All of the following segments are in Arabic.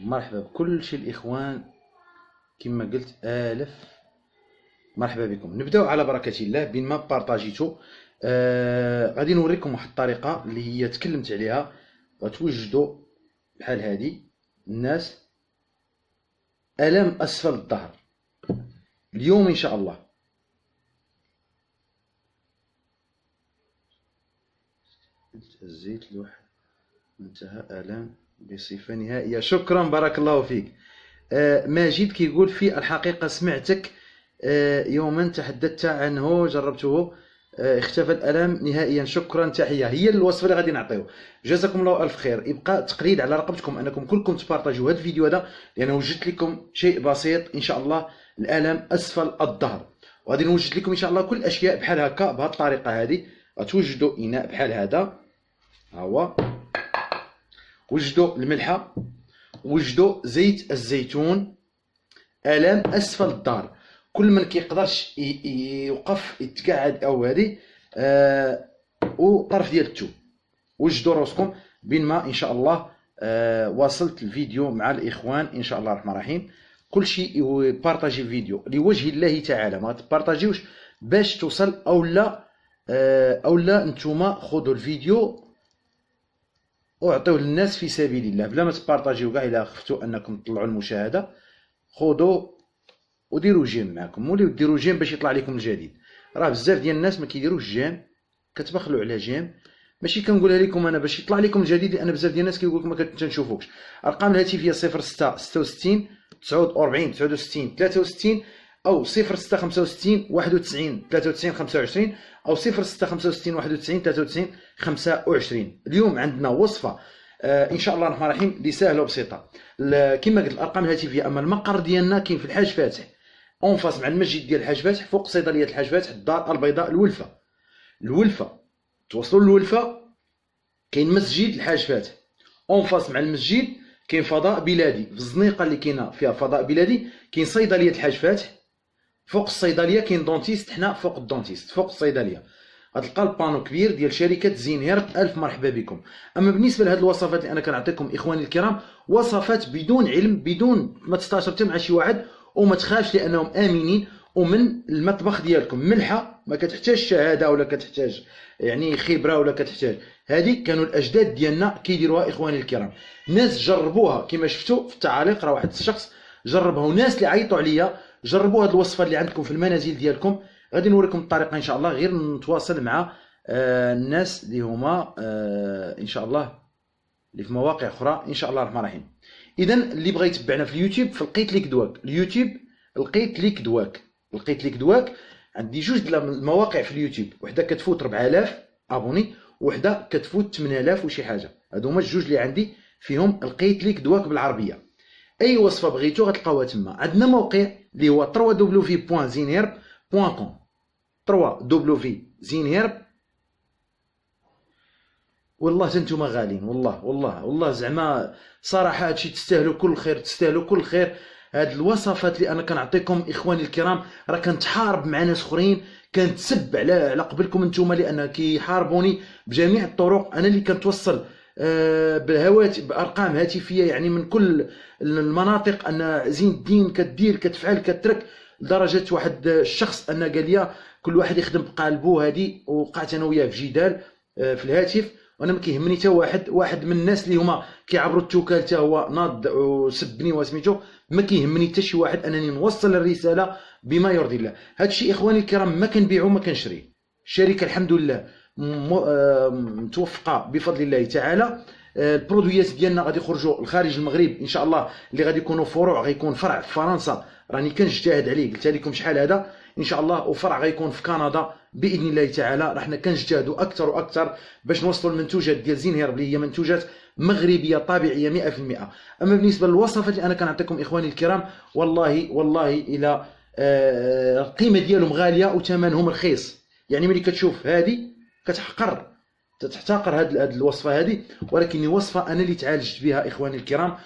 مرحبا بكل شي الاخوان، كما قلت الف مرحبا بكم. نبداو على بركه الله. بين ما بارطاجيتو غادي نوريكم واحد الطريقه اللي هي تكلمت عليها، غتوجدوا بحال هذه الناس الام اسفل الظهر اليوم ان شاء الله. الزيت لوحد منتهى الام بصفه نهائيه. شكرا بارك الله فيك. ماجد كيقول في الحقيقه سمعتك يوما تحدثت عنه جربته اختفى الالم نهائيا. شكرا تحيه. هي الوصفه اللي غادي نعطيو. جزاكم الله الف خير. يبقى تقليد على رقبتكم انكم كلكم تبارطاجيو هذا الفيديو هذا، لانه وجدت لكم شيء بسيط ان شاء الله. الالم اسفل الظهر، وغادي نوجد لكم ان شاء الله كل الاشياء بحال هكا بهذه الطريقه هذه. غتوجدوا اناء بحال هذا، ها هو، وجدوا الملحه، وجدوا زيت الزيتون، الام اسفل الظهر. كل من كيقدرش يوقف يتقعد او هذه وطرف ديال الثوم. وجدوا راسكم بين ما ان شاء الله. واصلت الفيديو مع الاخوان ان شاء الله الرحمن الرحيم. كل شيء بارطاجي الفيديو لوجه الله تعالى، ما تبارطاجيوش باش توصل او لا نتوما خذوا الفيديو وعطيوه للناس في سبيل الله، بلا ما تبارطاجيو كاع. الا خفتوا انكم تطلعوا المشاهده، خذوا وديروا جيم معكم، وليو ديروا جيم باش يطلع لكم الجديد. راه بزاف ديال الناس ما كيديروش جيم، كتبخلوا على جيم. ماشي كنقولها لكم انا باش يطلع لكم الجديد، لان بزاف ديال الناس كيقول لكم ما كنشوفوكش. ارقام الهاتفيه 06 66 49 69 63 او 06 65 91 93 25 او 06 65 91 93 25. اليوم عندنا وصفه ان شاء الله الرحمن الرحيم اللي سهله وبسيطه. كما قلت الارقام الهاتفيه. اما المقر ديالنا كاين في الحاج فاتح، اون فاس مع المسجد ديال الحاج فاتح، فوق صيدليه الحاج فاتح، الدار البيضاء، الولفه. توصلوا للولفه كاين مسجد الحاج فاتح، اون فاس مع المسجد كاين فضاء بلادي. في الزنيقه اللي كاينه فيها فضاء بلادي كاين صيدليه الحاج فاتح. فوق الصيدليه كاين دونتيست، حنا فوق الدونتيست فوق الصيدليه. غتلقى البانو كبير ديال شركه زين هيرب. الف مرحبا بكم. اما بالنسبه لهاد الوصفات اللي انا كنعطيكم اخواني الكرام، وصفات بدون علم، بدون ما تستشرتوا مع شي واحد، وما تخافش لانهم امنين ومن المطبخ ديالكم. ملحه ما كتحتاج شهاده ولا كتحتاج يعني خبره ولا كتحتاج. هذه كانوا الاجداد ديالنا كيديروها اخواني الكرام. ناس جربوها كما شفتوا في التعاليق، راه واحد الشخص جربها، وناس اللي عيطوا عليا جربوا هذه الوصفه اللي عندكم في المنازل ديالكم. غادي نوريكم الطريقه ان شاء الله. غير نتواصل مع الناس اللي هما ان شاء الله اللي في مواقع اخرى ان شاء الله الرحمن الرحيم. اذا اللي بغى يتبعنا في اليوتيوب، فلقيت ليك دواك اليوتيوب، لقيت ليك دواك. عندي جوج د المواقع في اليوتيوب، وحده كتفوت 4000 ابوني، وحده كتفوت 8000 وشي حاجه. هادو هما الجوج اللي عندي فيهم لقيت ليك دواك بالعربيه. اي وصفه بغيتو غتلقاوها تما. عندنا موقع اللي هو www.zinherb.com www.zinherb. والله نتوما غاليين، والله زعما صراحه هادشي تستاهلوا كل خير، تستاهلوا كل خير. هاد الوصفات اللي انا كنعطيكم اخواني الكرام، راه كنتحارب مع ناس اخرين، كنتسب على قبلكم نتوما لان كيحاربوني بجميع الطرق. انا اللي كنتوصل بالهواتف بارقام هاتفيه يعني من كل المناطق ان زين الدين كدير كتفعل كترك، لدرجه واحد الشخص ان قال لي كل واحد يخدم بقلبه. هذه وقعت انا وياه في جدال في الهاتف، وانا ما كيهمني حتى واحد من الناس اللي هما كيعبروا التوكال حتى هو ناض وسبني وسميتو. ما كيهمني حتى شي واحد، انني نوصل الرساله بما يرضي الله. هادشي اخواني الكرام ما كنبيعو ما كنشري. الشركه الحمد لله متوفقه بفضل الله تعالى. البرودويات ديالنا غادي يخرجوا لخارج المغرب ان شاء الله، اللي غادي يكونوا فروع. غيكون فرع في فرنسا، راني كنجتهد عليه، قلت لكم شحال هذا ان شاء الله، وفرع غيكون في كندا باذن الله تعالى. راحنا كنجتهدوا اكثر واكثر باش نوصلوا المنتوجات ديال زين هيرب اللي هي منتوجات مغربيه طبيعيه 100%. اما بالنسبه للوصفات اللي انا كنعطيكم اخواني الكرام، والله الى القيمه ديالهم غاليه وثمنهم رخيص. يعني ملي كتشوف هذه تحتقر هذه الوصفه هذه، ولكن وصفه انا اللي تعالجت بها اخواني الكرام،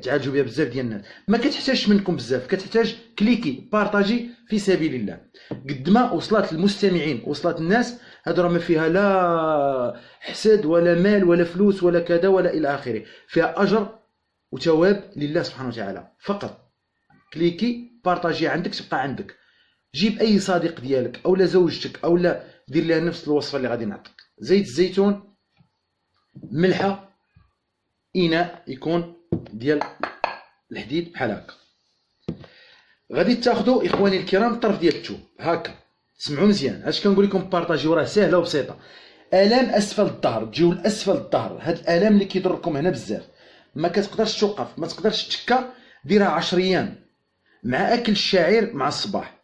تعالجوا بها بزاف ديال الناس. ما كتحتاجش منكم بزاف، كتحتاج كليكي بارطاجي في سبيل الله. قد ما وصلت للمستمعين وصلت الناس، هذا راه ما فيها لا حسد ولا مال ولا فلوس ولا كذا ولا الى اخره، فيها اجر وثواب لله سبحانه وتعالى فقط. كليكي بارطاجي عندك تبقى عندك. جيب اي صديق ديالك اولا زوجتك اولا دير لها نفس الوصفه اللي غادي نعطيك. زيت الزيتون، ملحه، اناء يكون ديال الحديد بحال هكا. غادي تاخذوا اخواني الكرام طرف ديال الثوم هكا. سمعوا مزيان اش كنقول لكم، بارطاجيو راه سهله وبسيطه. الام اسفل الظهر، تجيو لاسفل الظهر، هاد الالام اللي كيضركم هنا بزاف ما كتقدرش توقف، ما تقدرش تشكا، ديرها 10 ايام مع اكل الشعير مع الصباح.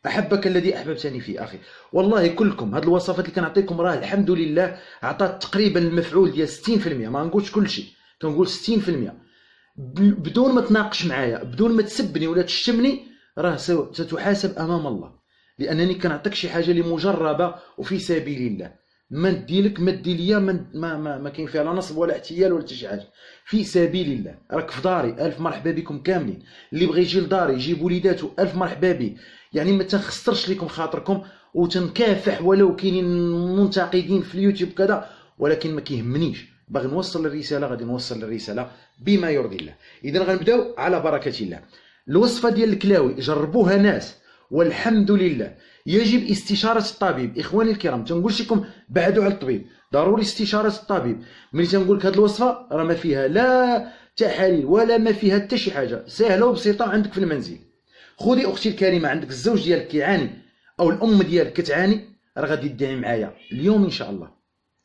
احبك الذي احببتني فيه اخي. والله كلكم هاد الوصفات اللي كنعطيكم راه الحمد لله عطات تقريبا المفعول ديال 60%، ما نقولش كلشي، كنقول 60%. بدون ما تناقش معايا، بدون ما تسبني ولا تشتمني، راه ستحاسب امام الله، لانني كنعطيك شي حاجه اللي مجربه وفي سبيل الله. ما نديلك ما دي ليا ما كاين فيها لا نصب ولا احتيال ولا حتى شي حاجه، في سبيل الله. راك في داري، الف مرحبا بكم كاملين. اللي بغى يجي لداري يجيب وليداتو، الف مرحبا به. يعني ما تنخسرش لكم خاطركم وتنكافح ولو كاينين منتقدين في اليوتيوب كذا، ولكن ما كيهمنيش، باغي نوصل الرساله، غادي نوصل الرساله بما يرضي الله. اذا غنبداو على بركه الله. الوصفه ديال الكلاوي جربوها ناس والحمد لله. يجب استشاره الطبيب اخواني الكرام، تنقولش لكم بعدوا على الطبيب، ضروري استشاره الطبيب. ملي تنقول لك هذه الوصفه راه ما فيها لا تحاليل ولا ما فيها حتى شي حاجه، سهله وبسيطه عندك في المنزل. خذي اختي الكريمه، عندك الزوج ديالك كيعاني او الام ديالك كتعاني، راه غادي تدعي معايا اليوم ان شاء الله.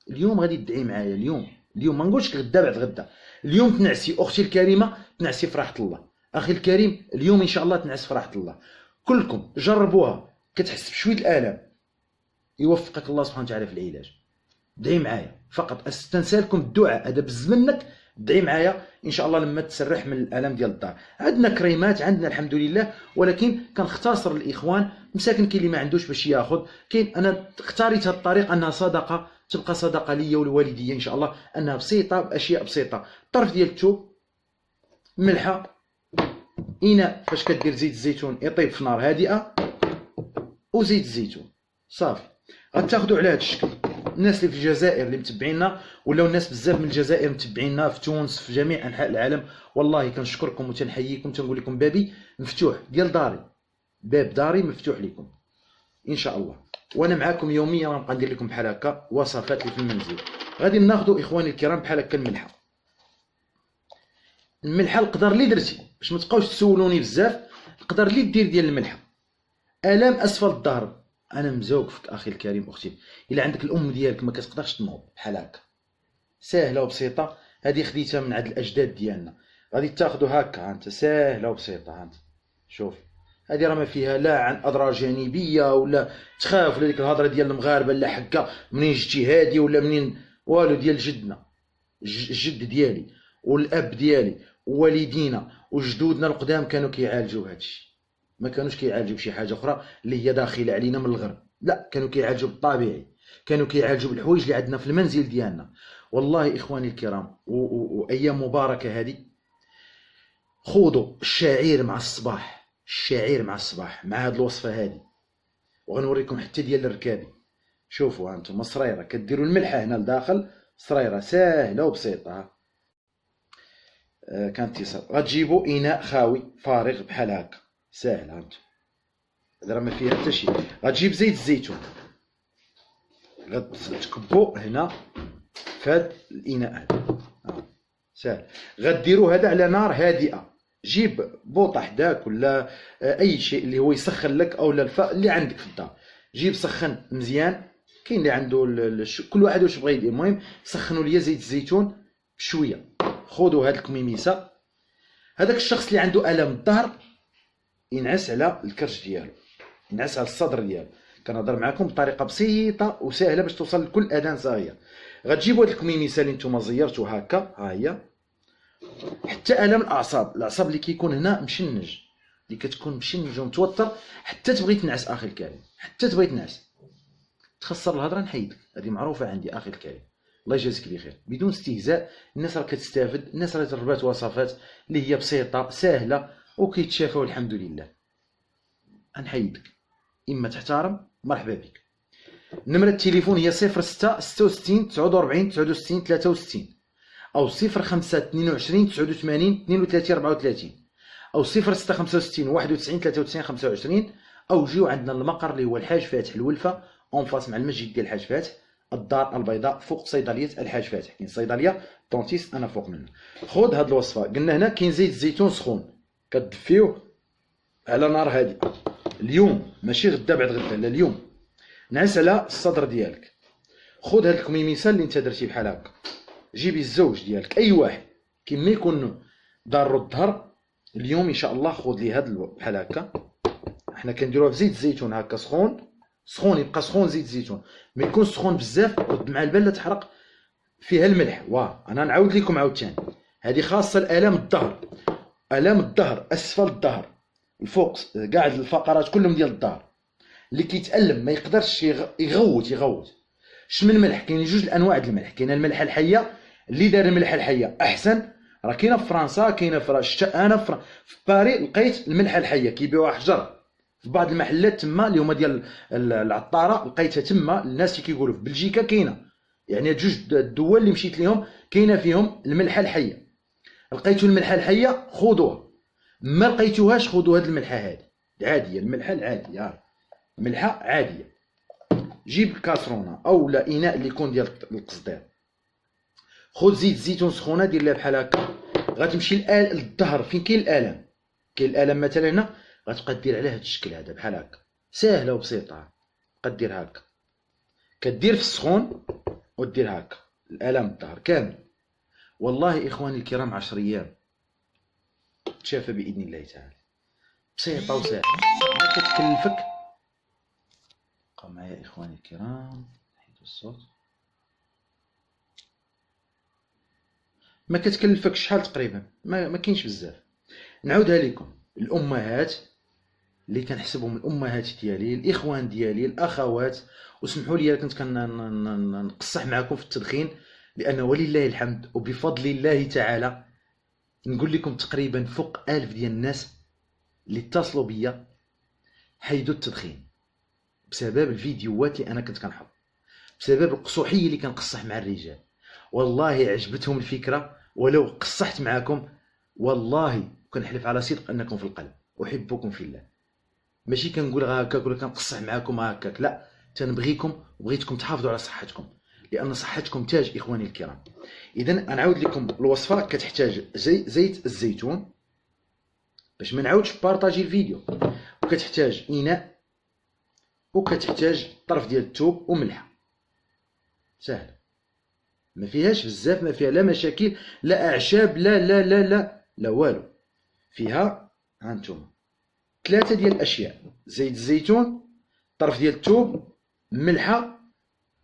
اليوم غادي تدعي معايا، اليوم ما نقولش غدا بعد غدا، اليوم تنعسي اختي الكريمه، تنعسي فرحه الله. اخي الكريم اليوم ان شاء الله تنعس فرحه الله. كلكم جربوها، كتحس بشويه الالم، يوفقك الله سبحانه وتعالى في العلاج. دعي معايا فقط، استنسالكم الدعاء هذا بز منك، دعي معايا ان شاء الله لما تسرح من الالم ديال الدار. عندنا كريمات عندنا الحمد لله، ولكن كنختصر الاخوان مساكن كاين اللي ما عندوش باش ياخذ. كاين انا اختاريت هذه الطريقه انها صدقه، تبقى صدقه ليا ولوالديا ان شاء الله، انها بسيطه باشياء بسيطه. طرف ديال الثوم، ملحه، اناء فاش كدير زيت الزيتون يطيب في نار هادئه، وزيت الزيتون صافي. غتاخذوا على هذا الشكل. الناس اللي في الجزائر اللي متبعينا، ولاو الناس بزاف من الجزائر متبعينا، في تونس، في جميع انحاء العالم، والله كنشكركم وتنحييكم، تنقول لكم بابي مفتوح ديال داري، باب داري مفتوح لكم ان شاء الله. وانا معاكم يوميا غنبقى ندير لكم بحال هكا وصفات اللي في المنزل. غادي ناخذوا اخواني الكرام بحال هكا الملحه. الملحه القدر اللي درتي باش ما تبقاوش تسولوني بزاف، القدر اللي دير ديال الملحه. الام اسفل الظهر، انا مزوقفك اخي الكريم اختي، الا عندك الام ديالك ما كتقدرش تنوض بحال هكا، ساهله وبسيطه. هذه خديتها من عند الاجداد ديالنا. غادي تاخذوا هكا، انت ساهله وبسيطه. انت شوف هذه راه ما فيها لا عن اضرار جانبيه ولا تخاف ولا ديك الهضره ديال المغاربه لا حكا منين جيتي هادي ولا منين والو، ديال جدنا، الجد ديالي والاب ديالي ووالدينا وجدودنا القدام كانوا كيعالجوا هادشي، ما كانوش كيعالجوا بشي حاجه اخرى اللي هي داخله علينا من الغرب، لا كانوا كيعالجوا بالطبيعي، كانوا كيعالجوا بالحوايج اللي عندنا في المنزل ديالنا. والله اخواني الكرام وايام مباركه هذه. خذوا الشعير مع الصباح، الشعير مع الصباح مع هذه الوصفه هذه، وغنوريكم حتى ديال الركابي. شوفوا هانتوما صريره، كديروا الملحه هنا لداخل، صريره ساهله وبسيطه. كانت يسر. غتجيبوا اناء خاوي فارغ بحال هكا، ساهل. هانتوما هذا راه ما فيها حتى شي. غتجيب زيت الزيتون، غتكبوا هنا في هذا الاناء هذا، ساهل. غديروا هذا على نار هادئه. جيب بوطه حداك ولا اي شيء اللي هو يسخن لك، او الفاء اللي عندك في الدار، جيب سخن مزيان. كاين اللي عنده كل واحد واش بغى يدير، المهم سخنوا ليا زيت الزيتون بشويه. خذوا هاد الكميميسه. هذاك الشخص اللي عنده الم الظهر ينعس على الكرش ديالو، ينعس على الصدر ديالو. كنهضر معكم بطريقه بسيطه وسهله باش توصل لكل اذان صغير. غتجيبوا هاد الكميميسه اللي نتوما زيرتوا هكا، ها هي. حتى الم الاعصاب اللي كيكون هنا مشنج، اللي كتكون مشنج ومتوتر، حتى تبغي تنعس اخي الكريم، حتى تبغي تنعس، تخسر الهضره نحيدك، هذه معروفه عندي اخي الكريم. الله يجازيك بخير، بدون استهزاء. الناس راه كتستافد، الناس راه جربات وصفات اللي هي بسيطه سهله وكيتشافوا الحمد لله. نحيدك، اما تحترم مرحبا بك. نمره التليفون هي 06 66 49 69 63، او 05 22 89 32 34 او 06 65 91 93 25 او جيو عندنا المقر اللي هو الحاج فاتح الولفه اون فاس مع المسجد ديال الحاج فاتح، الدار البيضاء، فوق صيدليه الحاج فاتح. كاين صيدليه طونتيس انا فوق منه. خذ هاد الوصفه. قلنا هنا كاين زيت الزيتون سخون كتدفيوه على نار هادئه اليوم، ماشي غدا بعد غدا، لا اليوم. نعس على الصدر ديالك. خذ هاد الكميميسه اللي انت درتي بحال هكا، جيبي الزوج ديالك اي واحد كيما يكون ضار الظهر اليوم ان شاء الله. خذ لي هاد بحال هكا، حنا كنديروها في زيت الزيتون هكا سخون سخون، يبقى سخون زيت الزيتون، ما يكون سخون بزاف رد مع البله تحرق فيها الملح. انا نعاود لكم عاوتاني، هذه خاصه الالام الظهر، الام الظهر اسفل الظهر الفوق كاع الفقرات كلهم ديال الظهر اللي كيتالم ما يقدرش يغوت. اش من ملح؟ كاين جوج الانواع ديال الملح. كاين الملحه الحيه اللي دار الملحه الحيه احسن، راه كاينه في فرنسا، كاينه في الشتاء. انا في باري لقيت الملحه الحيه كيبيعوها حجر في بعض المحلات تما اللي هما ديال العطاره، لقيتها تما. الناس اللي كيقولوا في بلجيكا كاينه، يعني جوج الدول اللي مشيت ليهم كاينه فيهم الملحه الحيه. لقيتوا الملحه الحيه خذوها، ما لقيتوهاش خذوا هاد الملحه هذه العاديه، الملحه العاديه، ملحه عاديه. جيب كاسرونه او لا اناء اللي يكون ديال القصدير، خذ زيت الزيتون سخونه دير لها بحال هكا. غتمشي للظهر فين كاين الالم، كاين الالم مثلا هنا، غتبقى دير عليه هاد الشكل هذا بحال هكا، ساهله وبسيطه. كدير هكا، كدير في السخون ودير هكا الالم الظهر كامل. والله اخواني الكرام 10 ايام تشافى باذن الله تعالى، بسيطه وسهله ما كتكلفك. بقاو معايا اخواني الكرام، حيدوا الصوت. ما كتكلفكش شحال تقريبا، ما كاينش بزاف. نعاودها لكم، الامهات اللي كنحسبهم الامهات ديالي، الاخوان ديالي، الاخوات، وسمحوا لي كنت كنقصح معكم في التدخين، لان ولله الحمد وبفضل الله تعالى نقول لكم تقريبا فوق 1000 ديال الناس اللي اتصلوا بيا حيدوا التدخين بسبب الفيديوهات اللي انا كنت كنحط، بسبب القصوحيه اللي كنقصح مع الرجال. والله عجبتهم الفكره، ولو قصحت معكم والله كنحلف على صدق انكم في القلب، احبكم في الله. ماشي كنقول هكاك ولا كنقصح معكم هكاك، لا، تنبغيكم وبغيتكم تحافظوا على صحتكم، لان صحتكم تاج اخواني الكرام. اذا نعاود لكم الوصفه. كتحتاج زيت الزيتون باش ما نعاودش بارطاجي الفيديو، وكتحتاج اناء، وكتحتاج طرف ديال الثوم وملحه. سهل، ما فيهاش بزاف، ما فيها لا مشاكل، لا اعشاب، لا لا لا لا لا والو. فيها هانتوما 3 ديال الاشياء: زيت الزيتون، طرف ديال الثوم، ملحه،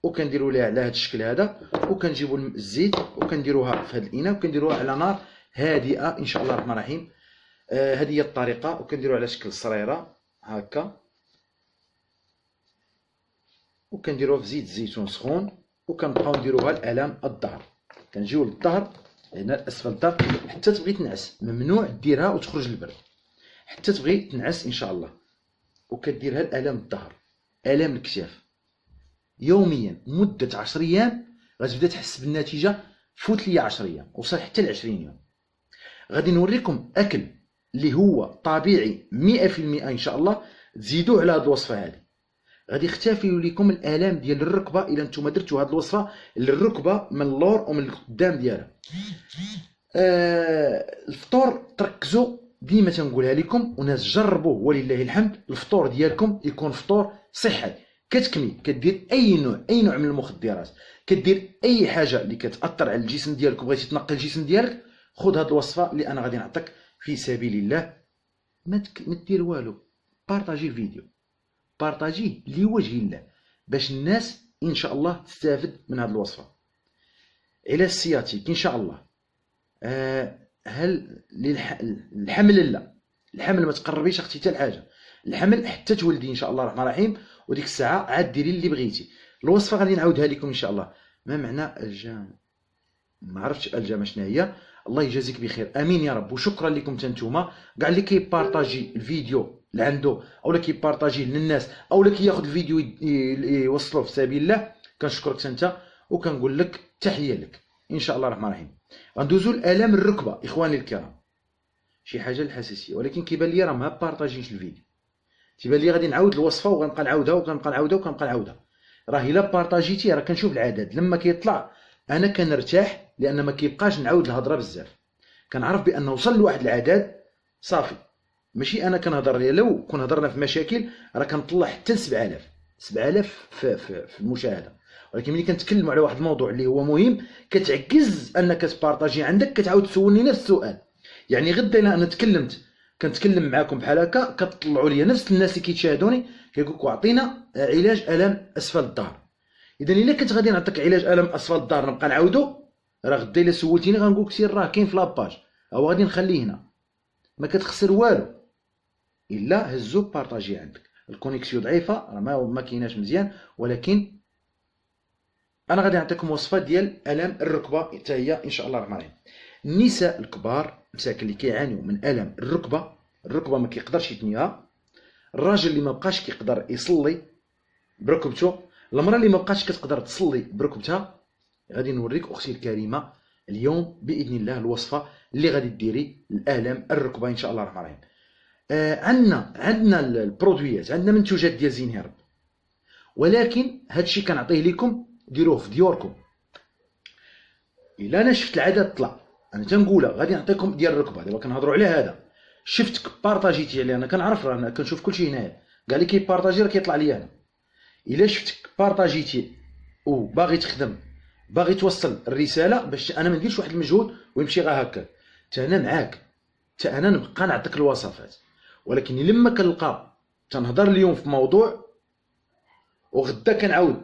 وكنديروا ليها على هذا الشكل هذا. وكنجيبوا الزيت وكنديروها في هذا الاناء وكنديروها على نار هادئه ان شاء الله الرحمن الرحيم. هذه هي الطريقه. وكنديروها على شكل صريره هكا، وكنديروها في زيت الزيتون سخون، وكنبقاو نديروها لالام الظهر. كنجيو للظهر هنا اسفل الظهر حتى تبغي تنعس، ممنوع ديرها وتخرج للبرد حتى تبغي تنعس ان شاء الله. وكديرها الالام الظهر، الام الكتاف، يوميا مده 10 ايام غتبدا تحس بالنتيجه. فوت ليا 10 ايام وصل حتى ل 20 يوم. غادي نوريكم اكل اللي هو طبيعي 100% ان شاء الله. تزيدوه على هذه الوصفه هذه، غادي يختفي لكم الالام ديال الركبه الا نتوما درتوا هذه الوصفه للركبه من اللور ومن القدام ديالها. الفطور تركزوا، ديما تنقولها لكم وناس جربوه ولله الحمد. الفطور ديالكم يكون فطور صحي، كتكمي، كدير اي نوع من المخدرات، كدير اي حاجه اللي كتاثر على الجسم ديالك وبغيتي تنقي الجسم ديالك، خذ هذه الوصفه اللي انا غادي نعطيك في سبيل الله. ما دير والو، بارطاجي الفيديو، بارطاجيه لوجه الله باش الناس ان شاء الله تستافد من هذه الوصفه. علاج السياتيك ان شاء الله. هل الحمل؟ لا، الحمل ما تقربيش اختي حتى لحاجه. الحمل حتى تولدي ان شاء الله الرحمن الرحيم، وديك الساعه عاد ديري اللي بغيتي. الوصفه غادي نعاودها لكم ان شاء الله. ما معنى الجام؟ ما عرفتش الجام شنو هي. الله يجازيك بخير، امين يا رب. وشكرا لكم نتوما كاع اللي كيبارطاجي الفيديو لعنده، او اللي كيبارطاجيه للناس، او اللي كياخذ الفيديو يوصلوه في سبيل الله. كنشكرك انت وكنقول لك تحيه لك ان شاء الله الرحمن الرحيم. غندوزو لالام الركبه اخواني الكرام، شي حاجه الحساسيه، ولكن كيبان لي راه ما بارطاجيش الفيديو، تيبان لي غادي نعاود الوصفه وغنبقى نعاودها وغنبقى نعاودها وغنبقى نعاودها. راه الا بارطاجيتي راه كنشوف العدد لما كيطلع انا كنرتاح، لان ما كيبقاش نعاود الهضره بزاف، كنعرف بان وصل لواحد العدد صافي. ماشي انا كنهضر، لو كون هضرنا في مشاكل راه كنطلع حتى ل 7000 في المشاهده، ولكن ملي كنتكلموا على واحد الموضوع اللي هو مهم كتعكز انك تبارطاجي عندك، كتعاود تسولني نفس السؤال. يعني غدا الا انا كنتكلم معاكم بحال هكا كتطلعوا لي نفس الناس اللي كيتشاهدوني كيقول لكم اعطينا علاج الام اسفل الظهر. اذا الا كنت غادي نعطيك علاج الم اسفل الظهر نبقى نعاودو، راه غدا الا سولتيني غنقول لك سير راه كاين في لاباج او غادي نخليه هنا، ما كتخسر والو الا هزو بارطاجي عندك. الكونيكسيون ضعيفه راه ما كايناش مزيان، ولكن انا غادي نعطيكم وصفه ديال الام الركبه حتى هي ان شاء الله الرحمن الرحيم. النساء الكبار مساكن اللي كيعانيوا من الم الركبه ما كيقدرش يتنيها، الراجل اللي ما بقاش كيقدر يصلي بركبته، المراه اللي ما بقاش كتقدر تصلي بركبتها، غادي نوريك اختي الكريمه اليوم باذن الله الوصفه اللي غادي ديري الالام الركبه ان شاء الله الرحمن الرحيم. عندنا البرودويات، عندنا منتوجات ديال زين هيرب، ولكن هادشي كنعطيه لكم ديروه في ديوركم. الا انا شفت العدد طلع انا تنقولها غادي نعطيكم ديال الركبه، دابا كنهضروا على هذا، شفتك بارطاجيتي عليه انا كنعرف راه انا كنشوف كلشي هنايا، كاع اللي كيبارطاجي راه كيطلع ليا انا. الا شفتك بارطاجيتي وباغي تخدم باغي توصل الرساله باش انا ما نديرش واحد المجهود ويمشي غير هكا، حتى انا معاك، حتى انا نبقى نعطيك الوصفات، ولكن لما كنلقى تنهضر اليوم في موضوع وغدا كنعاود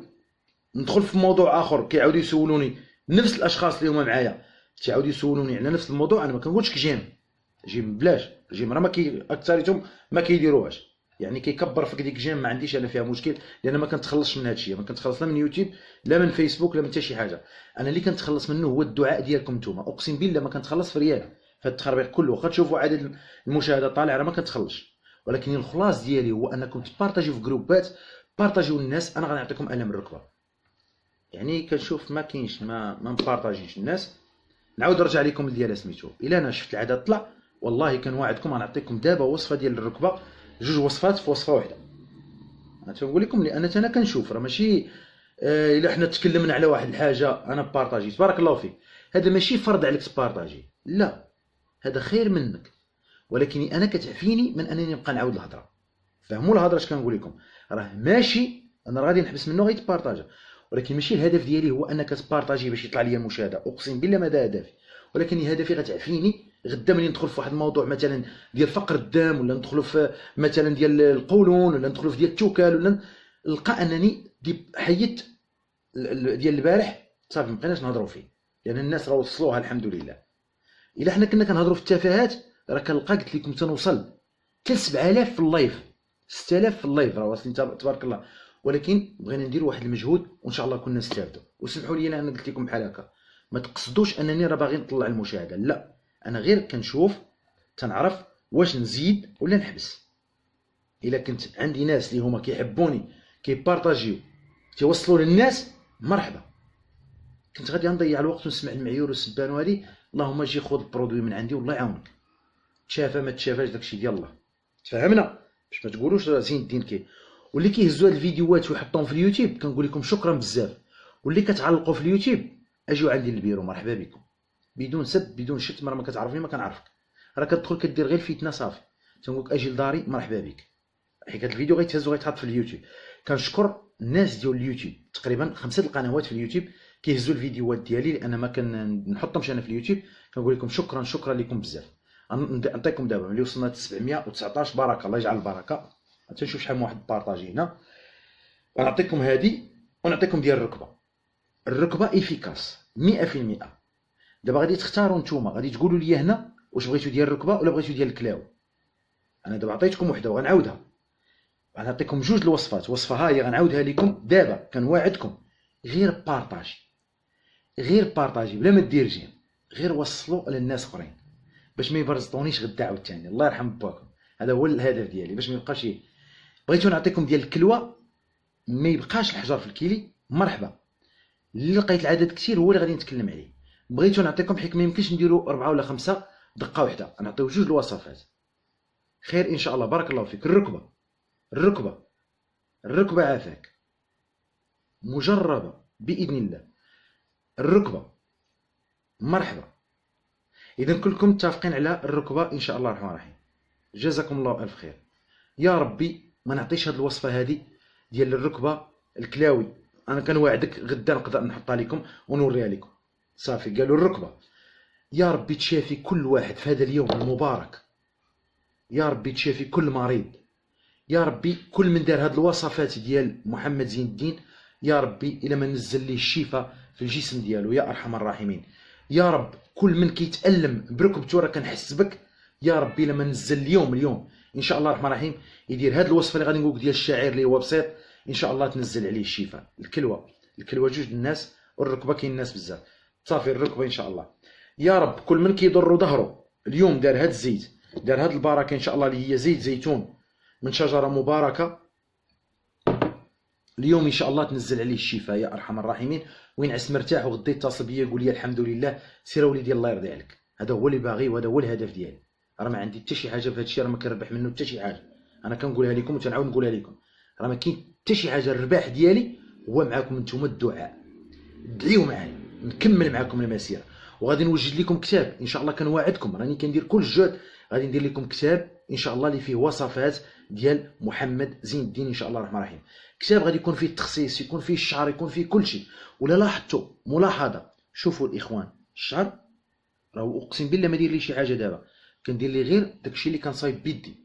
ندخل في موضوع اخر كيعاودوا يسولوني نفس الاشخاص اللي هما معايا تعاودوا يسولوني على نفس الموضوع، انا ما كنقولش جيم بلاش، جيم راه اكثريتهم ما كيديروهاش، يعني كيكبر فيك ديك جيم، ما عنديش انا فيها مشكل، لان ما كنتخلصش من هادشي، ما كنتخلص لا من يوتيوب لا من فيسبوك لا من حتى شي حاجه. انا اللي كنتخلص منه هو الدعاء ديالكم نتوما، اقسم بالله ما كنتخلص في ريال في التخربيق كله، واخا تشوفوا عدد المشاهده طالع راه ما كنتخلصش، ولكن الخلاص ديالي هو انكم تبارطاجيو في جروبات، بارطاجيو الناس. انا غنعطيكم الم الركبه، يعني كنشوف ما كاينش ما مبارطاجيش الناس، نعاود نرجع لكم ديال سميتو. الا انا شفت العدد طلع والله كنواعدكم غنعطيكم دابا وصفه ديال الركبه، جوج وصفات في وصفه واحده. انا تنقول لكم لان انا كنشوف راه ماشي الا حنا تكلمنا على واحد الحاجه انا بارطاجي تبارك الله فيك، هذا ماشي فرض عليك تبارطاجي، لا هذا خير منك، ولكن انا كتعفيني من انني نبقى نعاود الهضره. فهموا الهضره اش كنقول لكم، راه ماشي انا غادي نحبس منه غير تبارطاجا، ولكن ماشي الهدف ديالي هو انك تبارطاجي باش يطلع لي مشاهده، اقسم بالله ما هذا هدفي، ولكن هدفي غتعفيني غدا ملي ندخل في واحد الموضوع مثلا ديال فقر الدم، ولا ندخلوا في مثلا ديال القولون، ولا ندخلوا في ديال التوكال، ولا نلقى انني حيدت ديال البارح صافي مابقيناش نهضروا فيه، لان الناس راه وصلوها الحمد لله. الا حنا كنا كنهضروا في التفاهات راه كنلقى قلت لكم تنوصل حتى 7000 في اللايف، 6000 في اللايف راه واصلين تبارك الله، ولكن بغينا نديروا واحد المجهود وان شاء الله كنا نستافدوا. وسمحوا لي انا قلت لكم بحال هكا ما تقصدوش انني راه باغي نطلع المشاهده، لا انا غير كنشوف تنعرف واش نزيد ولا نحبس. الا كنت عندي ناس اللي هما كيحبوني كيبارطاجيو كيوصلوا للناس مرحبا، كنت غادي نضيع الوقت ونسمع المعيور والسبان وهادي، اللهم اجي خذ البرودوي من عندي والله يعاونك، تشافى ما تشافاش داكشي ديال الله، تفهمنا باش ما تقولوش راه زين الدين كي. واللي كيهزوا هاد الفيديوهات ويحطوهم في اليوتيوب كنقول لكم شكرا بزاف، واللي كتعلقوا في اليوتيوب اجيو عندي للبيرو مرحبا بكم، بدون سب بدون شتم، راه ما كتعرفني ما كنعرفك، راه كتدخل كدير غير الفتنه صافي، تنقول لك اجي لداري مرحبا بك، حيت هاد الفيديو غيتهز وغيتحط في اليوتيوب. كنشكر الناس ديال اليوتيوب، تقريبا 5 القنوات في اليوتيوب كيهزوا الفيديوهات ديالي لان ما كنحطهمش انا في اليوتيوب، كنقول لكم شكرا لكم بزاف. نعطيكم دابا ملي وصلنا ل 719 بارك الله يجعل البركه، تنشوف شحال من واحد بارطاجي هنا، غنعطيكم هادي ونعطيكم ديال الركبه افيكاس 100%. دابا غادي تختاروا نتوما، غادي تقولوا لي هنا واش بغيتو ديال الركبه ولا بغيتو ديال الكلاو. انا دابا عطيتكم وحده وغنعاودها، غنعطيكم جوج الوصفات، وصفه ها هي غنعاودها لكم دابا، كنواعدكم غير بارطاجي بلا ما دير جيم، غير وصلوا للناس اخرين باش ما يبرزطونيش غدا عاوتاني، الله يرحم باكم، هذا هو الهدف ديالي باش ما يبقاش. بغيتو نعطيكم ديال الكلوه ما يبقاش الحجر في الكيلي مرحبا، اللي لقيت العدد كثير هو اللي غادي نتكلم عليه، بغيتو نعطيكم حيت ما يمكنش نديرو 4 ولا 5 دقه واحده، نعطيو جوج الوصفات. خير ان شاء الله. بارك الله فيك. الركبه عافاك، مجربه باذن الله. الركبه مرحبا. اذا كلكم متفقين على الركبه ان شاء الله الرحمن الرحيم. جزاكم الله الف خير. يا ربي ما نعطيش هاد الوصفه هذه ديال الركبه الكلاوي. انا كنواعدك غدا نقدر نحطها لكم ونوريها لكم. صافي قالوا الركبه. يا ربي تشافي كل واحد في هذا اليوم المبارك. يا ربي تشافي كل مريض. يا ربي كل من دار هاد الوصفات ديال محمد زين الدين، يا ربي الى ما نزل ليه الشفاء في الجسم ديالو يا ارحم الراحمين. يا رب كل من كيتالم بركبته راه كنحس بك، يا ربي لما نزل اليوم ان شاء الله الرحمن الرحيم يدير هاد الوصفه اللي غادي نقول ديال الشاعر اللي هو بسيط، ان شاء الله تنزل عليه الشفاء. الكلوه جوج الناس، والركبه كاين الناس بزاف. صافي الركبه ان شاء الله. يا رب كل من كيضر ظهره اليوم دار هاد الزيت، دار هاد البركه ان شاء الله اللي هي زيت زيتون من شجره مباركه، اليوم ان شاء الله تنزل عليه الشفاء يا ارحم الراحمين، وينعس مرتاح. وغدا يتصل بيا يقول لي الحمد لله سير وليدي الله يرضي عليك. هذا هو اللي باغي وهذا هو الهدف ديالي. راه ما عندي حتى شي حاجه في هذا الشيء، راه ما كنربح منه حتى شي حاجه. انا كنقولها لكم وتنعاود نقولها لكم، راه ما كاين حتى شي حاجه. الرباح ديالي هو معاكم نتوما الدعاء. دعيو معايا نكمل معاكم المسيره. وغادي نوجد لكم كتاب ان شاء الله، كنواعدكم راني كندير كل جهد. غادي ندير لكم كتاب ان شاء الله اللي فيه وصفات ديال محمد زين الدين ان شاء الله الرحمن الرحيم. كتاب غادي يكون فيه التخصيص، يكون فيه الشعر، يكون فيه كل شيء. ولا لاحظتوا ملاحظه، شوفوا الاخوان الشعر راه اقسم بالله ما دير لي شي حاجه دابا، كندير لي غير داكشي اللي كنصايب بيدي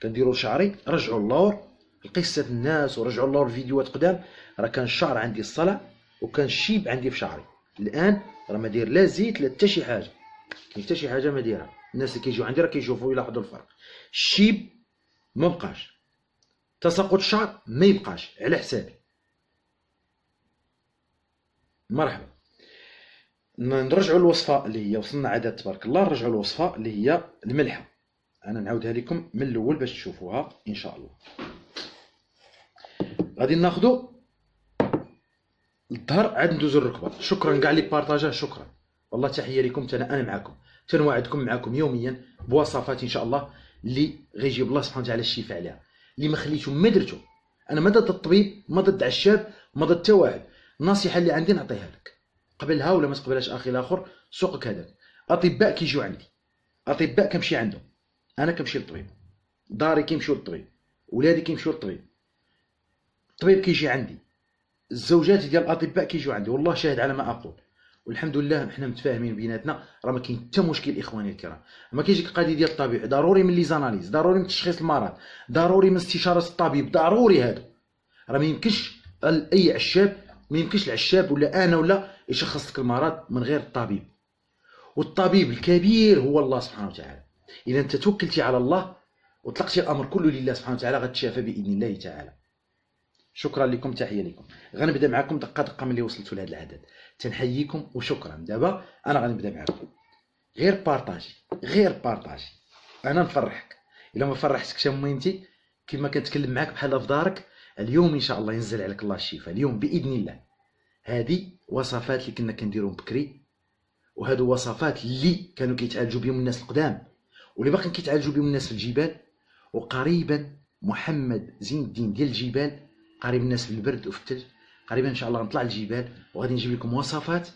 كنديرو لشعري. رجعوا اللور لقصه الناس ورجعوا اللور الفيديوهات قدام، راه كان الشعر عندي الصلع وكان الشيب عندي في شعري. الان راه ما داير لا زيت لا حتى شي حاجه، كاين حتى شي حاجه ما دايرها. الناس اللي كيجيو عندي راه كيشوفوا يلاحظوا الفرق. الشيب ما بقاش، تساقط الشعر ما يبقاش على حسابي. مرحبا. نرجعوا الوصفه اللي هي وصلنا عدد تبارك الله. نرجعوا الوصفه اللي هي الملحه، انا نعاودها لكم من الاول باش تشوفوها ان شاء الله. غادي ناخذوا الظهر عاد ندوزو الركبه. شكرا كاع اللي بارطاجاه، شكرا والله. تحيه لكم. انا معكم تنوعدكم معكم يوميا بوصفات ان شاء الله اللي غيجيب الله سبحانه وتعالى الشفاء عليها، اللي ما خليتو ما درتو. انا ما ضد الطبيب، ما ضد عشاب، ما ضد حتى واحد. النصيحه اللي عندي نعطيها لك، قبلها ولا ما تقبلهاش اخي الاخر سوقك هذاك. اطباء كيجيو عندي، اطباء كنمشي عندهم، انا كنمشي للطبيب، داري كيمشيو للطبيب، ولادي كيمشيو للطبيب، الطبيب كيجي عندي، الزوجات ديال الاطباء كيجيو عندي، والله شاهد على ما اقول. والحمد لله حنا متفاهمين بيناتنا، راه ما كاين حتى مشكل اخواني الكرام. ما كاينش القضيه ديال الطبيب، ضروري من لي زاناليز، ضروري من تشخيص المرض، ضروري من استشاره الطبيب، ضروري هذا. راه ما يمكنش اي عشاب، ما يمكنش العشاب ولا انا ولا يشخص لك المرض من غير الطبيب. والطبيب الكبير هو الله سبحانه وتعالى. اذا انت توكلتي على الله وطلقتي الامر كله لله سبحانه وتعالى غتشافى باذن الله تعالى. شكرا لكم، تحيه لكم. غنبدا معكم دقه ملي وصلتوا لهذا العدد. تنحييكم وشكرا. دابا انا غنبدا معكم، غير بارطاجي انا نفرحك. الا ما فرحتكش امينتي كما كنتكلم معاك بحال في دارك. اليوم ان شاء الله ينزل عليك الله الشفاء اليوم باذن الله. هذه وصفات اللي كنا كنديرهم بكري، وهادو وصفات اللي كانوا كيتعالجوا بهم الناس القدام واللي باقيين كيتعالجوا بهم الناس في الجبال. وقريبا محمد زين الدين ديال الجبال قريب الناس في البرد وفي الثلج. قريبا ان شاء الله نطلع للجبال وغادي نجيب لكم وصفات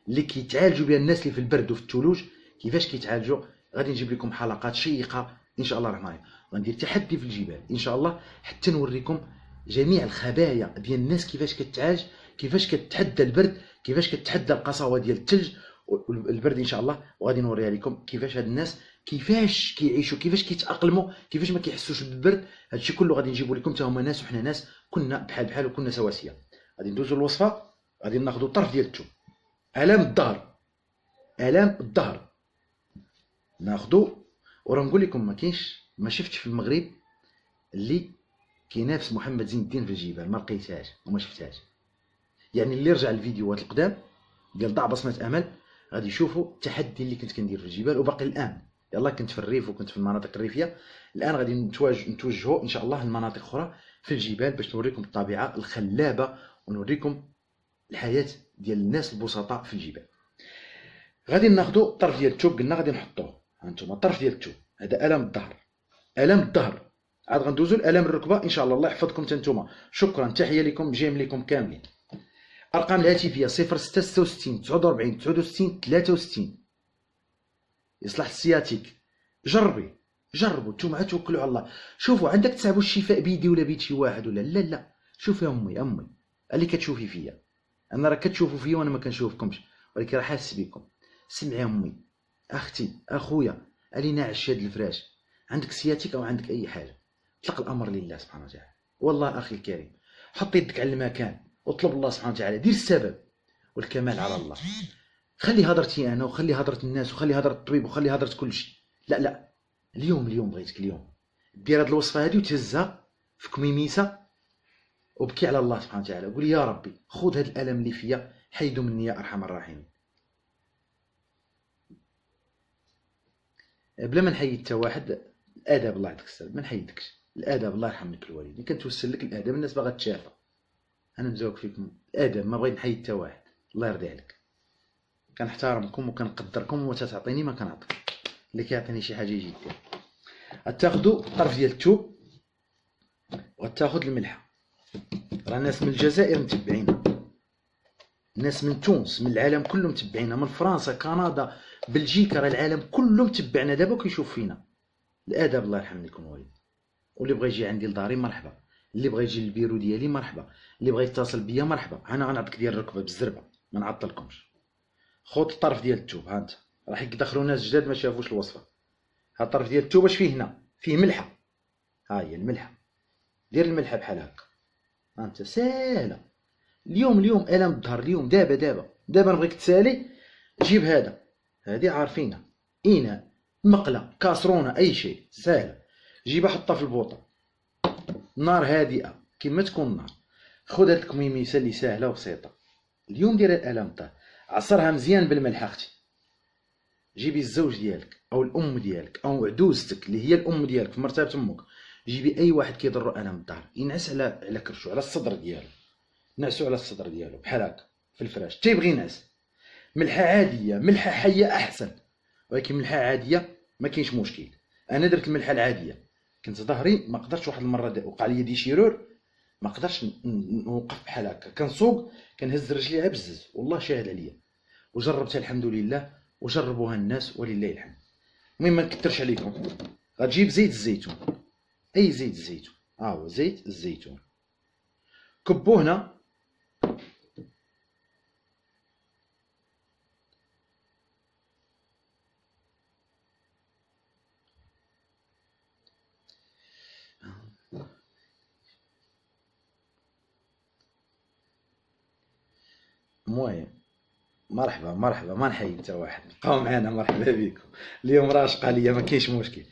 اللي كيتعالجوا بها الناس اللي في البرد وفي الثلوج. كيفاش كيتعالجوا؟ غادي نجيب لكم حلقات شيقه ان شاء الله الرحمن الرحيم. غندير تحدي في الجبال ان شاء الله حتى نوريكم جميع الخبايا ديال الناس كيفاش كتعالج، كيفاش كتحدى البرد، كيفاش كتحدى القساوه ديال الثلج والبرد ان شاء الله. وغادي نوريها لكم كيفاش هاد الناس كيفاش كيعيشوا، كيفاش كيتاقلموا، كيفاش ما كيحسوش بالبرد. هادشي كله غادي نجيبو لكم، حتى هما ناس وحنا ناس، كنا بحال وكنا سواسيه. غادي ندوزو للوصفه. غادي ناخذ طرف ديال الثوم. الام الظهر ناخذو. وراه نقول لكم ما شفتش في المغرب اللي كينافس محمد زين الدين في الجبال، ما لقيتهاش وما شفتهاش. يعني اللي رجع الفيديوهات القدام ديال ضع بصمه امل غادي يشوفوا التحدي اللي كنت كندير في الجبال. وباقي الان يلا كنت في الريف وكنت في المناطق الريفيه، الان غادي نتوجهوا ان شاء الله لمناطق اخرى في الجبال باش نوريكم الطبيعه الخلابه ونوريكم الحياه ديال الناس البسطاء في الجبال. غادي ناخدو الطرف ديال التوب، قلنا غادي نحطوه. هانتوما الطرف ديال التوب، هذا الام الظهر، الام الظهر. عاد غندوزو لالام الركبه ان شاء الله. الله يحفظكم تانتوما. شكرا، تحيه لكم، جيم لكم كاملين. ارقام الهاتفيه 0666 49 69 63. يصلح السياتيك. جربوا نتوما، توكلوا على الله. شوفوا، عندك تصعبوا الشفاء بيدي ولا بيد شي واحد ولا لا. شوفي امي اللي كتشوفي فيا، انا راه كتشوفوا فيا وانا ما كنشوفكمش، ولكن راه حاسس بكم. سمعي امي، اختي، اخويا، اللي ناعش هاد الفراش، عندك سياتيك او عندك اي حاجه، اطلق الامر لله سبحانه وتعالى. والله اخي الكريم، حط يدك على المكان واطلب الله سبحانه وتعالى. دير السبب والكمال على الله. خلي هضرتي انا، وخلي هضره الناس، وخلي هضره الطبيب، وخلي هضره كل شيء. لا، اليوم بغيتك اليوم دير هاد الوصفه هادي وتهزها في كميميسه وبكي على الله سبحانه وتعالى. قول يا ربي خذ هاد الالم اللي فيا، حيدو مني يا ارحم الراحمين. بلا ما نحيد حتى واحد، الاداب الله يعطيك السلام، ما نحيدكش. الاداب الله يرحم لك الوالدين، كنتوسل لك الاداب. الناس باغا تشافى، انا مزوق فيكم الاداب، ما بغيت نحيد حتى واحد. الله يرضي عليك، كنحترمكم وكنقدركم، وتتعطيني ما كنعطيك. اللي كيعطيني شي حاجه يجي يدير. غتاخدو الطرف ديال الثوب وغتاخد الملحه. راه الناس من الجزائر متبعينا، الناس من تونس، من العالم كله متبعينا، من فرنسا، كندا، بلجيكا، راه العالم كله متبعنا دابا وكيشوف فينا. الاداب الله يرحم لكم الوالد. واللي بغى يجي عندي لداري مرحبا، اللي بغى يجي للبيرو ديالي مرحبا، اللي بغى يتصل بيا مرحبا. انا غنعطيك ديال الركبه بالزربه، ما نعطلكمش. خذ الطرف ديال الثوب، ها انت راح يدخلوا ناس جداد ما شافوش الوصفه. ها الطرف ديال الثوب اش فيه هنا؟ فيه ملحه. ها هي الملحه، دير الملحه بحال هكا. ها انت ساهله. اليوم الام الظهر، اليوم دابا نبغيك تسالي. جيب هادي عارفينها، اناء، مقله، كاسرونه، اي شيء ساهله. جيبها حطها في البوطه، نار هادئه كما تكون النار. خذ هاد الكميميسه اللي ساهله وبسيطه. اليوم دير الالم الظهر، عصرها مزيان بالملح اختي. جيبي الزوج ديالك او الام ديالك او عدوزتك اللي هي الام ديالك في مرتبه امك. جيبي اي واحد كيضرو الم الظهر، ينعس على كرشو، على الصدر ديالو، نعسو على الصدر ديالو بحال هكا في الفراش تيبغي ينعس. ملحه عاديه، ملحه حيه احسن، ولكن ملحه عاديه ما كاينش مشكل. انا درت الملحه العاديه، كنت ظهري ما قدرتش. واحد المره وقع لي ديشيرور، ما قدرتش نوقف بحال هكا. كنسوق كنهز رجليها بزز، والله شاهد عليا. وجربتها الحمد لله، وجربوها الناس ولله الحمد. المهم ما نكثرش عليكم. غتجيب زيت الزيتون، اي زيت الزيتون، هو زيت الزيتون. كبو هنا. المهم مرحبا ما نحيد حتى واحد، بقاو معنا مرحبا بكم. اليوم راشقه ليا ما كاينش مشكل.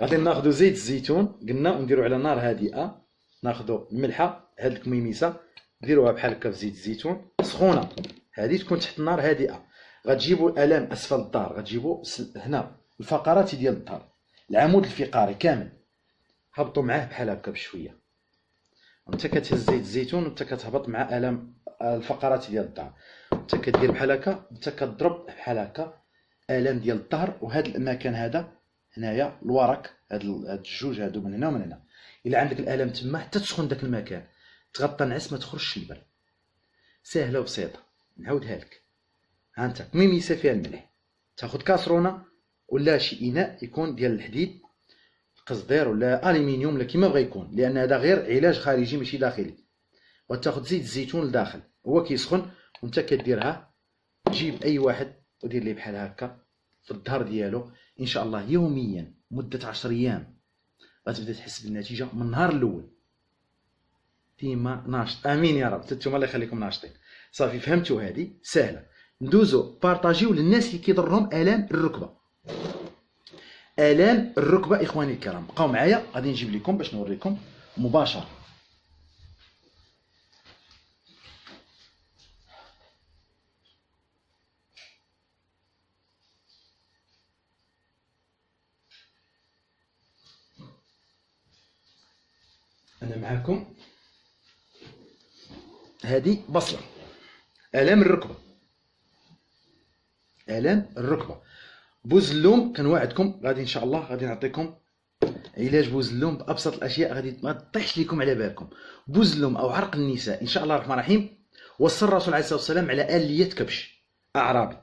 غادي ناخذ زيت الزيتون قلنا ونديرو على نار هادئه. ناخذ الملحه، هاد الكميميسه ديروها بحال هكا في زيت الزيتون سخونه، هادي تكون تحت النار هادئه. غتجيبوا الام اسفل الظهر، غتجيبوا هنا الفقرات ديال الظهر، العمود الفقري كامل، هبطوا معاه بحال هكا بشويه. انت كتهز زيت الزيتون وانت كتهبط مع الام الفقرات ديال الظهر. انت كدير بحال هكا، انت كتضرب بحال هكا الام ديال الظهر. وهذا المكان هذا هنايا الورك، هاد الجوج هادو من هنا ومن هنا. الا عندك الالم تما حتى تسخن داك المكان، تغطى نعس ما تخرجش البر. ساهله وبسيطه. نعاودها لك. ها انت كميميسه فيها الملح، تاخذ كاسرونه ولا شي اناء يكون ديال الحديد، قصدير ولا الومنيوم ولا كيما بغا يكون، لان هذا غير علاج خارجي ماشي داخلي. وتاخذ زيت الزيتون لداخل، هو كيسخن وانت كديرها. جيب اي واحد ودير ليه بحال هكا في الظهر ديالو، ان شاء الله يوميا مده 10 ايام غتبدا تحس بالنتيجه من النهار الاول. ديما ناشط، امين يا رب. نتوما الله يخليكم ناشطين. صافي فهمتوا، هذه سهله. ندوزو بارطاجيو للناس اللي كيضرهم الام الركبه. الام الركبه اخواني الكرام، بقاو معايا غادي نجيب لكم باش نوريكم مباشره. انا معاكم. هذه بصله الام الركبه، الام الركبه. بوز اللوم كنوعدكم غادي ان شاء الله غادي نعطيكم علاج بوز اللوم بابسط الاشياء، غادي ما تطيحش لكم على بالكم. بوز اللوم او عرق النساء ان شاء الله الرحمن الرحيم وصى الرسول عليه الصلاه والسلام على اليه كبش اعرابي.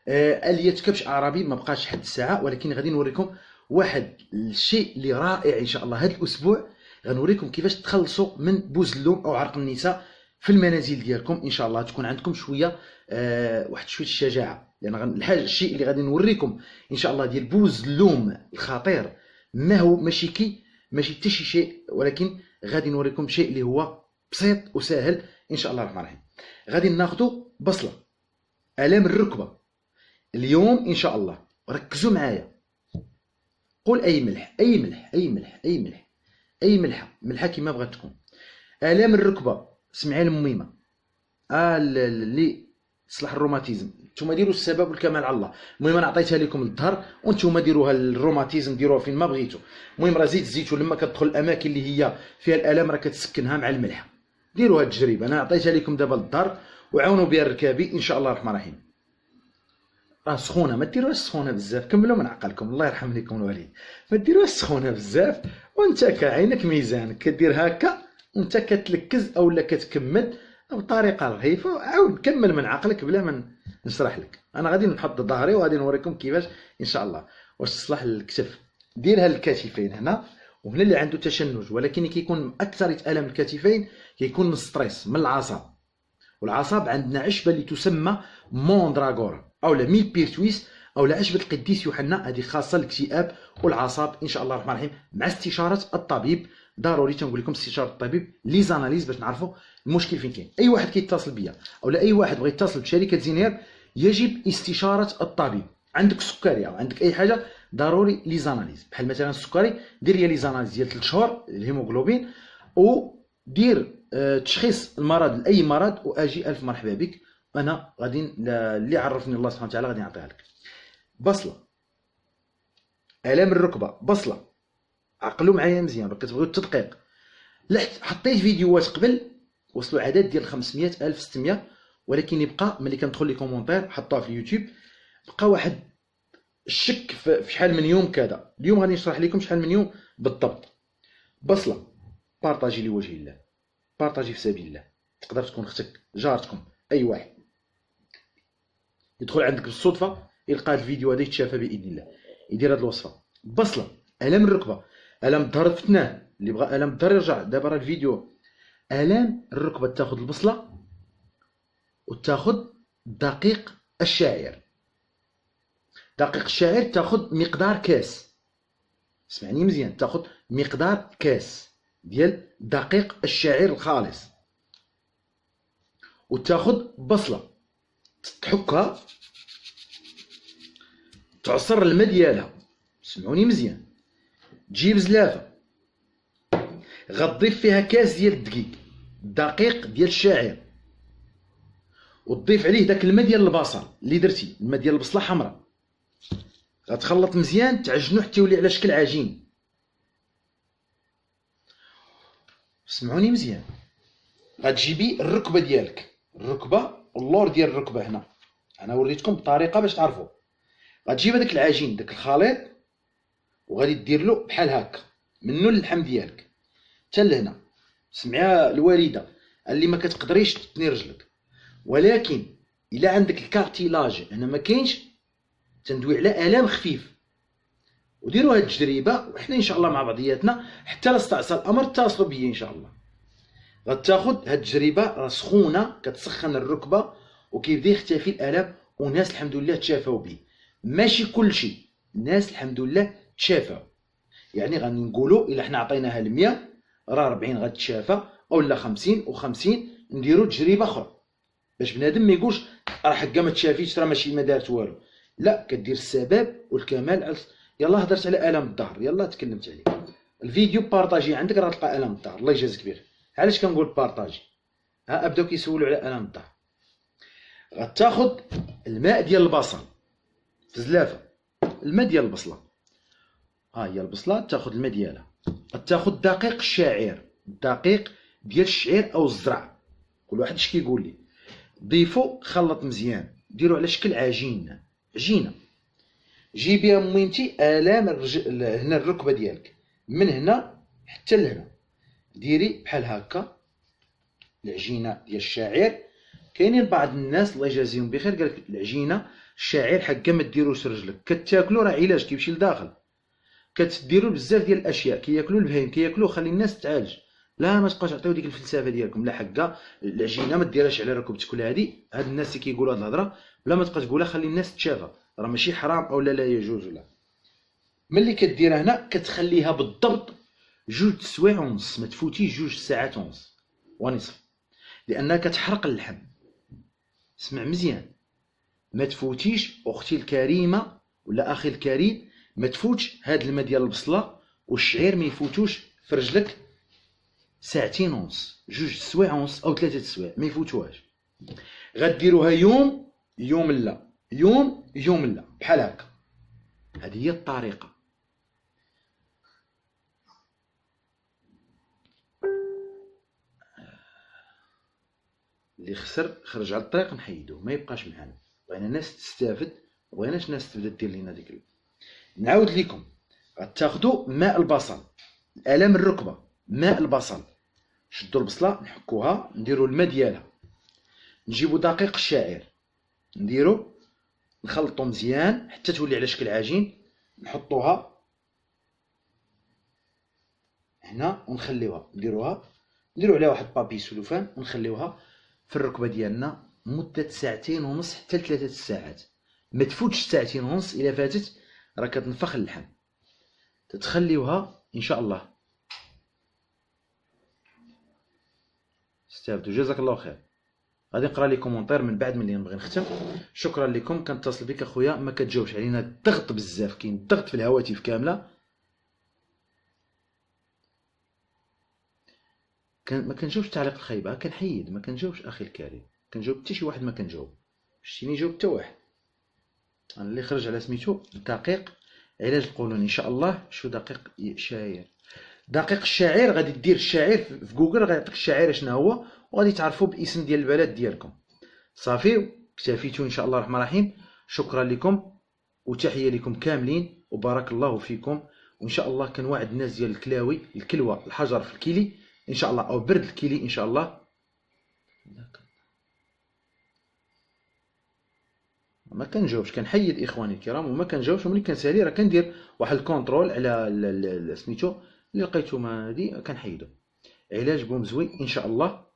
اليه كبش اعرابي ما بقاش حد الساعه، ولكن غادي نوريكم واحد الشيء اللي رائع ان شاء الله هذا الاسبوع. غنوريكم كيفاش تخلصوا من بوز اللوم او عرق النساء في المنازل ديالكم. ان شاء الله تكون عندكم شويه واحد شويه الشجاعه، لان الحاجه الشيء اللي غادي نوريكم ان شاء الله ديال بوز اللوم الخطير ما هو ماشي حتى شي شيء، ولكن غادي نوريكم شيء اللي هو بسيط وسهل ان شاء الله الرحمن الرحيم. غادي ناخذوا بصله الام الركبه اليوم ان شاء الله. ركزوا معايا، قول اي ملح اي ملح اي ملح اي ملح اي ملحه كيما بغات تكون. الام الركبه سمعي المهمه اللي تصلح الروماتيزم. نتوما ديروا السبب والكمال على الله. المهم انا عطيتها لكم للظهر وانتوما ديروها الروماتيزم ديروها فين ما بغيتوا. المهم راه زيت الزيتون لما كتدخل الاماكن اللي هي فيها الالام راه كتسكنها مع الملح. ديروا هاد التجربه، انا عطيتها لكم دابا للظهر وعاونوا بها الركابي ان شاء الله الرحمن الرحيم. راه سخونه ما ديروهاش سخونه بزاف، كملوا من عقلكم الله يرحم لكم الوالد. ما ديروهاش سخونه بزاف، وانت كعينك ميزان كدير هكا وانت كتلكز اولا كتكمل بطريقه رهيفه. عاود كمل من عقلك بلا ما نشرح لك. انا غادي نحط ظهري وغادي نوريكم كيفاش ان شاء الله واش تصلح الكتف. ديرها للكتفين هنا وهنا اللي عنده تشنج، ولكن كيكون اكثر الم الكتفين كيكون من الستريس من العصب. والعصب عندنا عشبه اللي تسمى موندراغورا اولا ميل بيرتويس اولا عشبه القديس يوحنا، هذه خاصه للاكتئاب والاعصاب ان شاء الله الرحمن الرحيم مع استشاره الطبيب. ضروري تنقول لكم استشاره الطبيب لي زاناليز باش نعرفوا المشكل فين كاين. اي واحد كيتصل بيا اولا اي واحد بغى يتصل بشركه زينير يجب استشاره الطبيب. عندك سكري او عندك اي حاجه ضروري لي زاناليز، بحال مثلا السكري دير لي زاناليز ديال 3 شهور الهيموغلوبين ودير تشخيص المرض لاي مرض واجي الف مرحبا بك. انا غادي اللي عرفني الله سبحانه وتعالى غادي نعطيها لك. بصله الام الركبه بصله، عقلوا معايا مزيان راه كتبغيو التدقيق. حطيت فيديوهات قبل وصلوا عدد ديال 500 الف 600، ولكن يبقى ملي كندخل لي كومونتير حطوها في اليوتيوب بقى واحد الشك في شحال من يوم كذا. اليوم غادي نشرح لكم شحال من يوم بالضبط. بصله بارطاجي لوجه الله، بارطاجي في سبيل الله. تقدر تكون اختك جارتكم اي واحد يدخل عندك بالصدفه يلقى الفيديو هذا يتشافى باذن الله يدير هذه الوصفه. بصله الام الركبه الام الظهر فتناه، اللي بغى الام الظهر يرجع دابا راه الفيديو. الام الركبه تاخذ البصله وتاخذ دقيق الشعير. دقيق الشعير تاخذ مقدار كاس، اسمعني مزيان، تاخذ مقدار كاس ديال دقيق الشعير الخالص، وتاخذ بصله تحكها تعصر الماء ديالها. سمعوني مزيان، تجيب زلافه غتضيف فيها كاس ديال الدقيق دقيق ديال الشعير، وتضيف عليه داك الماء ديال البصل اللي درتي، الماء ديال البصله حمراء، غتخلط مزيان تعجنو حتى يولي على شكل عجين. سمعوني مزيان، غتجيبي الركبه ديالك، الركبه اللور ديال الركبه هنا انا وريتكم بطريقه باش تعرفوا. غتجيب هذاك العجين داك الخليط وغادي دير له بحال هكا منو للحم ديالك حتى لهنا. سمعيها الوالده اللي ما كتقدريش تثني رجلك، ولكن الا عندك الكارتيلاج هنا ما كاينش تندوي على الام خفيف. وديروا هاد التجربه وحنا ان شاء الله مع بعضياتنا حتى لا استعصى الامر اتصلوا بيا ان شاء الله. غتاخذ هاد التجربه راه سخونه كتسخن الركبه وكيبدا يختفي الالم، وناس الحمد لله تشافوا به. ماشي كلشي، الناس الحمد لله تشافوا. يعني غادي نقولوا الا حنا عطيناها 100 راه 40 غتشافى اولا 50 و50. نديروا تجربه اخرى باش بنادم ما يقولش راه حكا ما تشافيش راه ماشي ما دارت والو. لا، كدير السبب والكمال. يلا هضرت على الم الظهر، يلا تكلمت عليه. الفيديو بارطاجي عندك راه تلقى الم الظهر. الله يجازيك بخير. علاش كنقول بارطاجي؟ ها بداو كيسولوا على الم الظهر. غتاخذ الماء ديال البصل في زلافه، الماء ديال البصله، ها هي البصله تاخذ الماء ديالها. غتاخذ دقيق الشعير، الدقيق ديال الشعير او الزرع، كل واحد اش كيقول لي. ضيفو خلط مزيان، ديرو على شكل عجين. عجينه جيبيها مينتي الام هنا الركبه ديالك من هنا حتى لهنا، ديري بحال هكا العجينه ديال الشعير. كاينين بعض الناس الله يجازيهم بخير قال لك العجينه الشعير حكا ما ديروش رجلك، كتاكلو راه علاج كيمشي لداخل، كتديروا بزاف ديال الاشياء، كياكلوا البهايم كياكلوا، خلي الناس تعالج. لا ما تبقاش تعطيو ديك الفلسفه ديالكم، لا حكا العجينه ما ديرهاش على ركبتك ولا هاد الناس اللي كيقولوا هاد الهضره بلا ما تبقى تقولها، خلي الناس تشافى، راه ماشي حرام او لا يجوز ولا. ملي كديرها هنا كتخليها بالضبط 2 سوايع ونص، ما تفوتيش 2 ساعات ونص ونصف، لانها كتحرق اللحم. اسمع مزيان، ما تفوتيش اختي الكريمه ولا اخي الكريم، ما تفوتش هاد الماء ديال البصله والشعير، ما يفوتوش في رجلك 2 ساعات ونص، 2 سوايع ونص او 3 سوايع، ما يفوتوهاش. غديروها يوم يوم لا، يوم لا، بحال هكا. هذه هي الطريقه. اللي خسر خرج على الطريق نحيدوه، ما يبقاش معنا، بغينا الناس تستافد، بغيناش الناس تبدا دير لينا ديك نعاود لكم. غتاخدوا ماء البصل، الام الركبه، ماء البصل، نشدوا البصله نحكوها، نديروا الماء ديالها، نجيبوا دقيق الشعير نديروا نخلطوا مزيان حتى تولي على شكل عجين، نحطوها هنا ونخليوها، نديروا عليها واحد بابي سلوفان ونخليوها في الركبه ديالنا مده 2 ساعات ونص حتى 3 ساعات. ما تفوتش 2 ساعات ونص، الا فاتت راه كتنفخ اللحم. تتخليوها ان شاء الله. استافدوا، جزاك الله خير. غادي نقرا لي كومونتير من بعد ملي نبغي نختم. شكرا لكم. كنتصل بك اخويا ما كتجاوبش علينا، الضغط بزاف، كاين الضغط في الهواتف كامله. ما كنجاوبش التعليق الخايبه، كنحيد، ما كنجاوبش اخي الكريم، كنجاوب حتى شي واحد ما كنجاوب. شتيني جاوب حتى واحد. انا اللي خرج على سميتو دقيق علاج القولون ان شاء الله. شو دقيق شعير؟ دقيق الشعير. غادي دير الشعير في جوجل، غيعطيك الشعير شنو هو، وغادي تعرفوا باسم ديال البلد ديالكم. صافي، اكتفيتوا ان شاء الله الرحمن الرحيم. شكرا لكم وتحيه لكم كاملين، وبارك الله فيكم. وان شاء الله كنوعد الناس ديال الكلاوي، الكلوه، الحجر في الكيلي ان شاء الله، او برد الكيلي ان شاء الله. ما كنجاوبش، كنحيد اخواني الكرام وما كنجاوبش. وملي كنسالي راه كندير واحد الكونترول على سميتو اللي لقيتو ما هادي كنحيدو. علاج بومزوي ان شاء الله.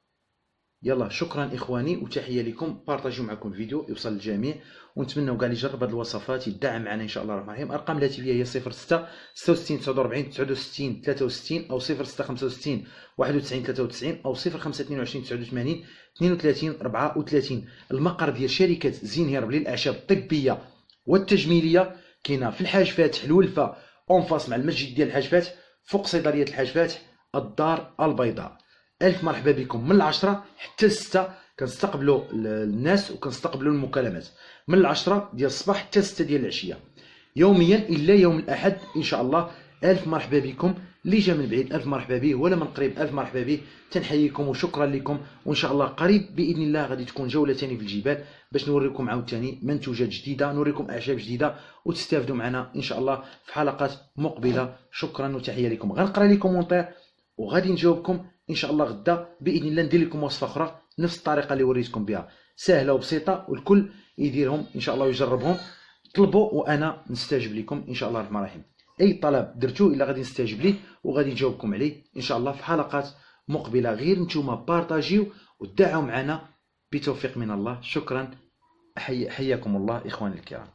يلا شكرا اخواني وتحيه لكم. بارطاجيو معكم الفيديو يوصل للجميع، ونتمنوا كاع اللي يجرب هذه الوصفات يدعم معنا ان شاء الله الرحمن الرحيم. ارقام الهاتفيه هي 06 66 49 69 63 او 06 65 91 93 او 05 22 89 32 34. المقر ديال شركه زين هيرب للاعشاب الطبيه والتجميليه كاينه في الحاج فاتح الولفه اونفاس مع المسجد ديال الحاج فاتح، فوق صيدليه الحاج فاتح، الدار البيضاء. ألف مرحبا بكم. من 10 حتى 6 كنستقبلوا الناس وكنستقبلوا المكالمات، من 10 ديال الصباح حتى 6 ديال العشيه يوميا الا يوم الاحد ان شاء الله. ألف مرحبا بكم. اللي جا من بعيد ألف مرحبا به، ولا من قريب ألف مرحبا به. تنحييكم وشكرا لكم، وان شاء الله قريب باذن الله غادي تكون جوله ثاني في الجبال باش نوريكم عاوتاني منتوجات جديده، نوريكم اعشاب جديده وتستافدوا معنا ان شاء الله في حلقات مقبله. شكرا وتحيه لكم. غنقرا لي كومونتير وغادي نجاوبكم ان شاء الله غدا باذن الله. ندير لكم وصفه اخرى نفس الطريقه اللي وريتكم بها، سهله وبسيطه والكل يديرهم ان شاء الله ويجربهم. طلبوا وانا نستجيب لكم ان شاء الله الرحمن الرحيم. اي طلب درتوه الا غادي نستجيب ليه وغادي نجاوبكم عليه ان شاء الله في حلقات مقبله. غير نتوما بارطاجيو ودعوا معنا بتوفيق من الله. شكرا، حياكم الله اخواني الكرام.